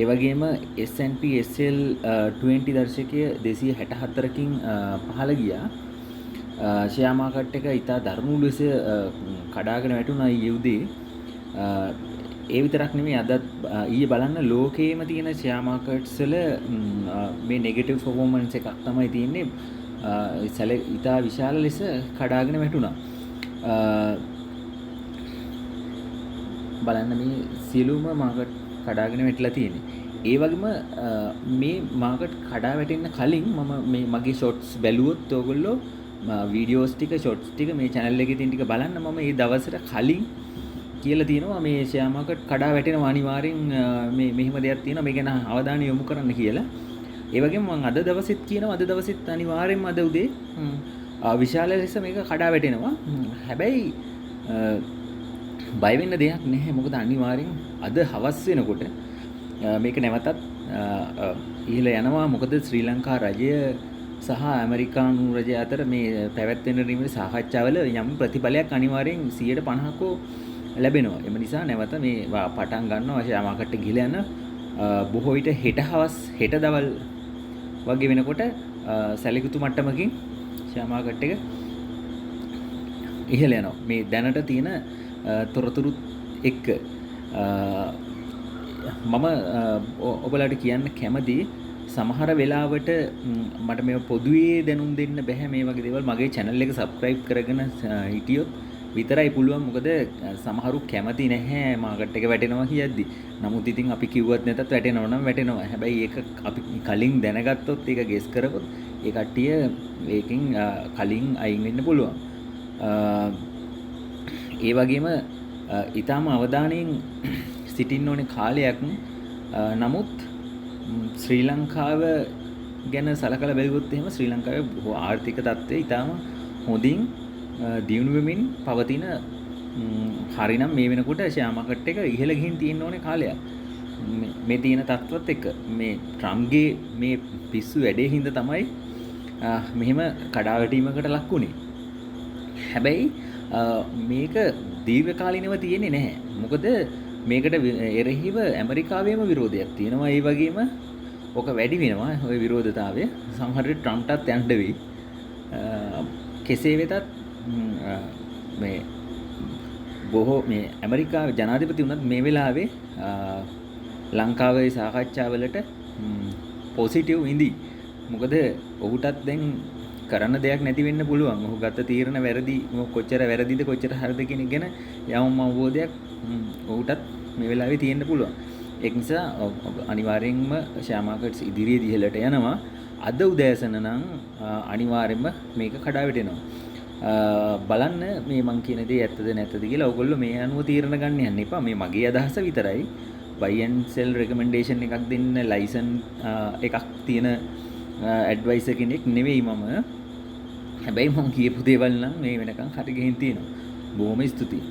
ඒ වගේම S&P SL 20 දර්ශකය 264කින් පහළ ගියා. ෂෙයා මාකට් එක ඉතා දරුණු ලෙස කඩාගෙන වැටුණා ඊයේ උදේ. ඒ විතරක් නෙමෙයි අද ඊයේ බලන්න ලෝකයේම තියෙන ෂෙයා මාකට්ස් වල මේ නෙගටිව් පර්ෆෝමන්ස් එකක් තමයි තියෙන්නේ. ඉතා විශාල ලෙස කඩාගෙන වැටුණා. බලන්න මේ සියලුම මාකට් කඩාගෙන වැටිලා තියෙන්නේ. ඒ වගේම මේ මාකට් කඩා වැටෙන්න කලින් මම මේ මගේ ෂොට්ස් බැලුවොත් ඔයගොල්ලෝ වීඩියෝස් ටික ෂොට්ස් ටික මේ channel එකේ තියෙන ටික බලන්න මම මේ දවසට කලින් කියලා තියෙනවා මේ ෂෙයා මාකට් කඩා වැටෙනවා අනිවාර්යෙන් මේ මෙහෙම දෙයක් තියෙනවා මේ ගැන අවධානය යොමු කරන්න කියලා. ඒ වගේම මම අද දවසෙත් කියනවා අද දවසෙත් අනිවාර්යෙන්ම අද උදේ විශාල ලෙස මේක කඩා වැටෙනවා. හැබැයි බය වෙන්න දෙයක් නැහැ. මොකද අනිවාර්යෙන් අද හවස් වෙනකොට මේක නැවතත් ඉහළ යනවා. මොකද ශ්‍රී ලංකා රජය සහ ඇමරිකානු රජය අතර මේ පැවැත්වෙන රීමේ සාකච්ඡාවල යම් ප්‍රතිඵලයක් අනිවාර්යෙන් 50%ක ලැබෙනවා. එම නිසා නැවත මේ පටන් ගන්නවා ෂෙයා මාකට් එක ගිහලා යන බොහෝ විට හෙට හවස් හෙට දවල් වගේ වෙනකොට සැලකුතු මට්ටමකින් ෂෙයා මාකට් එක ඉහළ යනවා. මේ දැනට තියෙන තොරතුරුත් එක්ක මම ඔබලාට කියන්න කැමති සමහර වෙලාවට මට මේ පොදුවේ දැනුම් දෙන්න බෑ මේ වගේ දේවල්. මගේ channel එක subscribe කරගෙන හිටියොත් විතරයි පුළුවන්. මොකද සමහරු කැමති නැහැ මාකට් එක වැටෙනවා කියද්දි. නමුත් ඉතින් අපි කිව්වත් නැතත් වැටෙනවා නම් වැටෙනවා. හැබැයි ඒක අපි කලින් දැනගත්තොත් ඒක ගෙස් කරපොත් ඒ කට්ටිය ඒකෙන් කලින් අයින් වෙන්න පුළුවන්. ඒ වගේම ඊටාම අවධානයෙන් සිටින්න ඕනේ කාලයක්. නමුත් ශ්‍රී ලංකාව ගැන සලකලා බැලුවොත් එහෙම ශ්‍රී ලංකාවේ ආර්ථික තත්ත්වය ඊටාම හොඳින් දියුණු වෙමින් පවතින හරිනම් මේ වෙනකොට ෂෙයා මාකට් එක ඉහළ ගිහින් තියෙන්න ඕනේ කාලයක්. මේ තියෙන තත්ත්වත් එක්ක මේ ට්‍රම්ප්ගේ මේ පිස්සු වැඩේ හින්දා තමයි මෙහෙම කඩාවැටීමකට ලක් වුනේ. හැබැයි මේක දීර්ඝකාලීනව තියෙන්නේ නැහැ. මොකද මේකට එරෙහිව ඇමරිකාවේම විරෝධයක් තියෙනවා. ඒ වගේම ඔක වැඩි වෙනවා ওই විරෝධතාවය. සමහර විට ට්‍රම්ප්ටත් යන්න වෙයි. කෙසේ වෙතත් මේ බොහෝ මේ ඇමරිකාවේ ජනාධිපති වුණත් මේ වෙලාවේ ලංකාවේ සාකච්ඡාවලට පොසිටිව් ඉඳි. මොකද ඔහුටත් දැන් කරන්න දෙයක් නැති වෙන්න පුළුවන්. ඔහු ගත්ත තීරණ වැරදි කොච්චර වැරදිද කොච්චර හරිද කියන එක ගැන යම් අවබෝධයක් ඔහුටත් මේ වෙලාවේ තියෙන්න පුළුවන්. ඒක නිසා අනිවාර්යෙන්ම ෂෙයා මාකට්ස් ඉදිරියේ ඉහළට යනවා. අද උදෑසන නම් අනිවාර්යෙන්ම මේක කඩා වැටෙනවා. බලන්න මේ මං කියන දේ ඇත්තද නැත්තද කියලා. ඔයගොල්ලෝ මේ අනුව තීරණ ගන්න යන්න එපා. මේ මගේ අදහස විතරයි. buy and sell recommendation එකක් දෙන්න license එකක් තියෙන advisor කෙනෙක් නෙවෙයි මම. හැබැයි මම කියපු දේවල් නම් මේ වෙනකන් හරි ගිහින් තියෙනවා. බොහොම ස්තුතියි.